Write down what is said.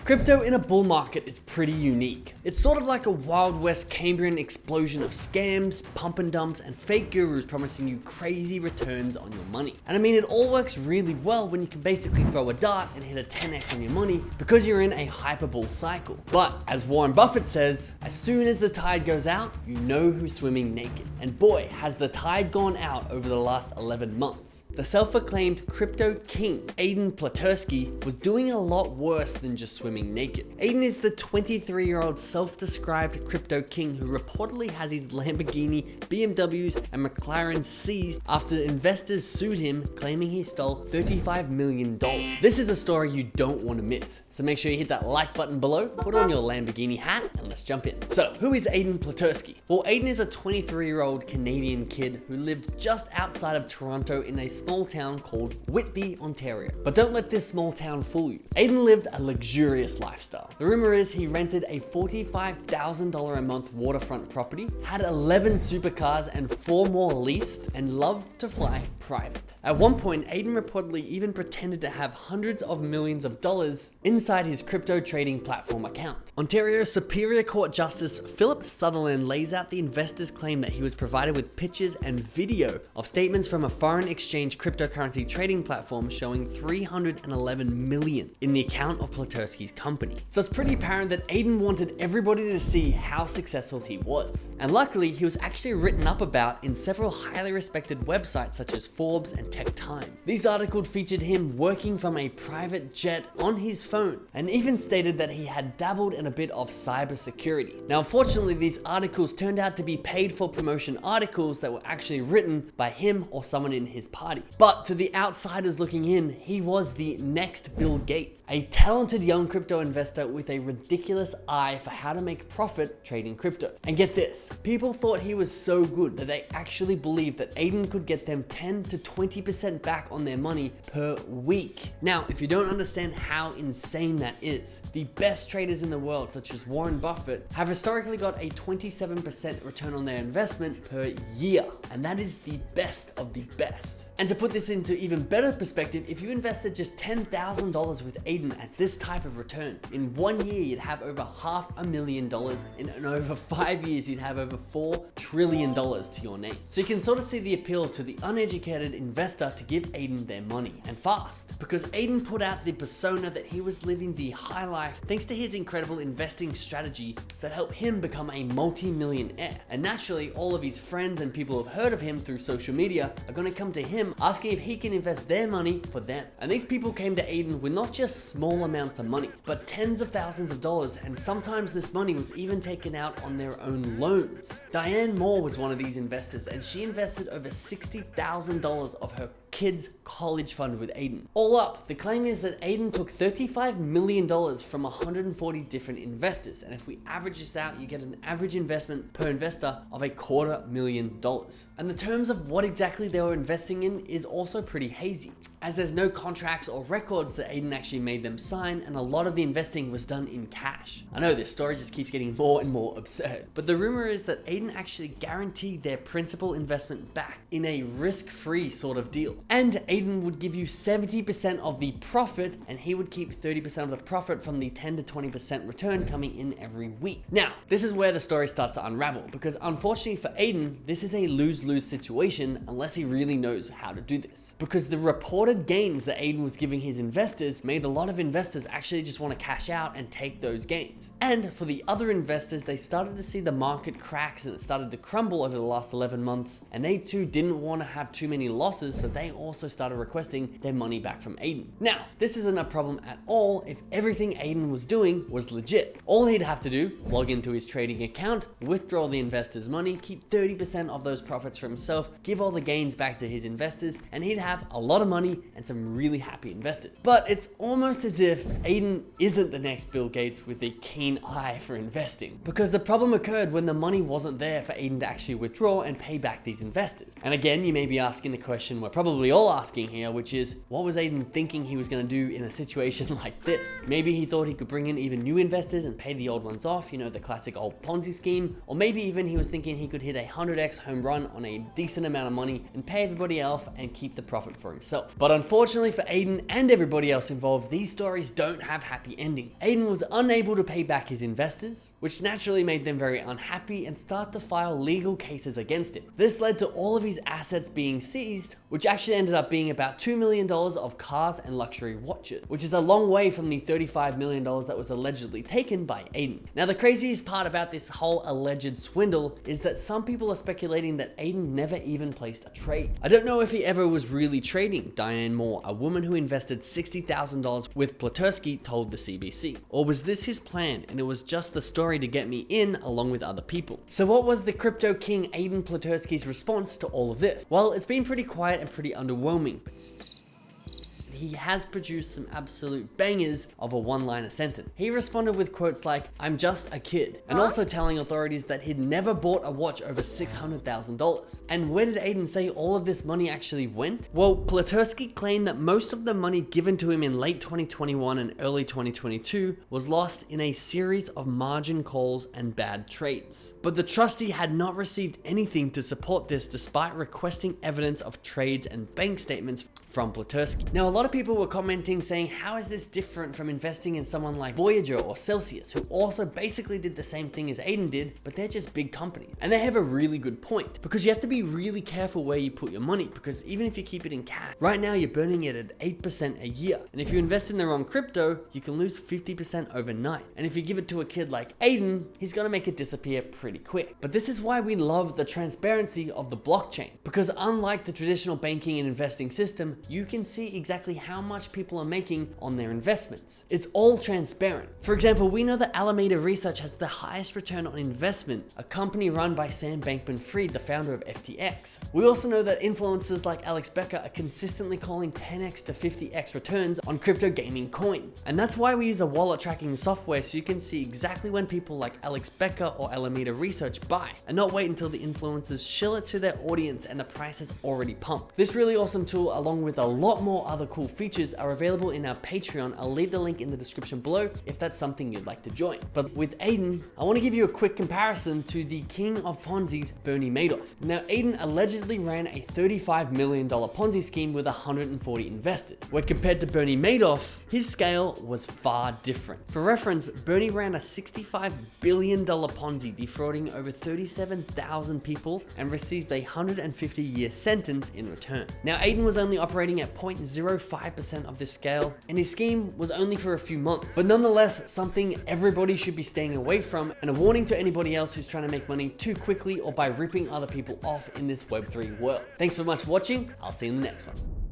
Crypto in a bull market is pretty unique. It's sort of like a Wild West Cambrian explosion of scams, pump and dumps, and fake gurus promising you crazy returns on your money. And I mean, it all works really well when you can basically throw a dart and hit a 10x on your money because you're in a hyper bull cycle. But as Warren Buffett says, as soon as the tide goes out, you know who's swimming naked. And boy, has the tide gone out over the last 11 months. The self-acclaimed crypto king, Aiden Platursky, was doing a lot worse than just swimming naked. Aiden is the 23-year-old self-described crypto king who reportedly has his Lamborghini, BMWs, and McLarens seized after investors sued him, claiming he stole $35 million. This is a story you don't want to miss. So make sure you hit that like button below, put on your Lamborghini hat, and let's jump in. So who is Aiden Platursky? Well, Aiden is a 23-year-old Canadian kid who lived just outside of Toronto in a small town called Whitby, Ontario. But don't let this small town fool you. Aiden lived a luxurious lifestyle. The rumor is he rented a $45,000 a month waterfront property, had 11 supercars and 4 more leased, and loved to fly private. At one point, Aiden reportedly even pretended to have hundreds of millions of dollars inside his crypto trading platform account. Ontario Superior Court Justice Philip Sutherland lays out the investor's claim that he was provided with pictures and video of statements from a foreign exchange cryptocurrency trading platform showing $311 million in the account of Platursky's company. So it's pretty apparent that Aiden wanted everybody to see how successful he was. And luckily, he was actually written up about in several highly respected websites such as Forbes and Tech Time. These articles featured him working from a private jet on his phone and even stated that he had dabbled in a bit of cybersecurity. Now, unfortunately, these articles turned out to be paid for promotion articles that were actually written by him or someone in his party. But to the outsiders looking in, he was the next Bill Gates, a talented young crypto investor with a ridiculous eye for how to make profit trading crypto. And get this, people thought he was so good that they actually believed that Aiden could get them 10 to 20% back on their money per week. Now, if you don't understand how insane that is, the best traders in the world, such as Warren Buffett, have historically got a 27% return on their investment per year. And that is the best of the best. And to put this into even better perspective, if you invested just $10,000 with Aiden at this type of return, in 1 year you'd have over $500,000, and in over 5 years you'd have over $4 trillion to your name. So you can sort of see the appeal to the uneducated investor to give Aiden their money, and fast, because Aiden put out the persona that he was living the high life thanks to his incredible investing strategy that helped him become a multi-millionaire. And naturally, all of his friends and people who have heard of him through social media are going to come to him asking if he can invest their money for them. And these people came to Aiden with not just small amounts of money, but tens of thousands of dollars, and sometimes this money was even taken out on their own loans. Diane Moore was one of these investors, and she invested over $60,000 of her kids' college fund with Aiden. All up, the claim is that Aiden took $35 million from 140 different investors, and if we average this out, you get an average investment per investor of $250,000. And the terms of what exactly they were investing in is also pretty hazy, as there's no contracts or records that Aiden actually made them sign, and a lot of the investing was done in cash. I know this story just keeps getting more and more absurd, but the rumor is that Aiden actually guaranteed their principal investment back in a risk-free sort of deal. And Aiden would give you 70% of the profit, and he would keep 30% of the profit from the 10 to 20% return coming in every week. Now, this is where the story starts to unravel, because unfortunately for Aiden, this is a lose-lose situation unless he really knows how to do this. Because the reported gains that Aiden was giving his investors made a lot of investors actually just want to cash out and take those gains. And for the other investors, they started to see the market cracks and it started to crumble over the last 11 months, and they too didn't want to have too many losses, so they also started requesting their money back from Aiden. Now, this isn't a problem at all if everything Aiden was doing was legit. All he'd have to do, log into his trading account, withdraw the investors' money, keep 30% of those profits for himself, give all the gains back to his investors, and he'd have a lot of money and some really happy investors. But it's almost as if Aiden isn't the next Bill Gates with a keen eye for investing, because the problem occurred when the money wasn't there for Aiden to actually withdraw and pay back these investors. And again, you may be asking the question we're probably probably all asking here, which is, what was Aiden thinking he was going to do in a situation like this? Maybe he thought he could bring in even new investors and pay the old ones off, you know, the classic old Ponzi scheme, or maybe even he was thinking he could hit a 100x home run on a decent amount of money and pay everybody off and keep the profit for himself. But unfortunately for Aiden and everybody else involved, these stories don't have happy ending. Aiden was unable to pay back his investors, which naturally made them very unhappy and start to file legal cases against him. This led to all of his assets being seized, which actually ended up being about $2 million of cars and luxury watches, which is a long way from the $35 million that was allegedly taken by Aiden. Now, the craziest part about this whole alleged swindle is that some people are speculating that Aiden never even placed a trade. I don't know if he ever was really trading, Diane Moore, a woman who invested $60,000 with Platursky, told the CBC. Or was this his plan and it was just the story to get me in along with other people? So what was the crypto king Aiden Platursky's response to all of this? Well, it's been pretty quiet and pretty underwhelming. He has produced some absolute bangers of a one-liner sentence. He responded with quotes like, "I'm just a kid," and also telling authorities that he'd never bought a watch over $600,000. And where did Aiden say all of this money actually went? Well, Platursky claimed that most of the money given to him in late 2021 and early 2022 was lost in a series of margin calls and bad trades. But the trustee had not received anything to support this despite requesting evidence of trades and bank statements from Platursky. Now, a lot of people were commenting saying, how is this different from investing in someone like Voyager or Celsius, who also basically did the same thing as Aiden did, but they're just big companies. And they have a really good point, because you have to be really careful where you put your money, because even if you keep it in cash, right now you're burning it at 8% a year. And if you invest in the wrong crypto, you can lose 50% overnight. And if you give it to a kid like Aiden, he's gonna make it disappear pretty quick. But this is why we love the transparency of the blockchain, because unlike the traditional banking and investing system, you can see exactly how much people are making on their investments. It's all transparent. For example, we know that Alameda Research has the highest return on investment, a company run by Sam Bankman-Fried, the founder of FTX. We also know that influencers like Alex Becker are consistently calling 10x to 50x returns on crypto gaming coins. And that's why we use a wallet tracking software, so you can see exactly when people like Alex Becker or Alameda Research buy, and not wait until the influencers shill it to their audience and the price is already pumped. This really awesome tool, along with a lot more other cool features, are available in our Patreon. I'll leave the link in the description below if that's something you'd like to join. But with Aiden, I want to give you a quick comparison to the king of Ponzi's, Bernie Madoff. Now, Aiden allegedly ran a $35 million Ponzi scheme with 140 investors, where compared to Bernie Madoff, his scale was far different. For reference, Bernie ran a $65 billion Ponzi, defrauding over 37,000 people and received a 150-year sentence in return. Now, Aiden was only operating at 0.05% of this scale, and his scheme was only for a few months, but nonetheless something everybody should be staying away from, and a warning to anybody else who's trying to make money too quickly or by ripping other people off in this Web3 world. Thanks so much for watching. I'll see you in the next one.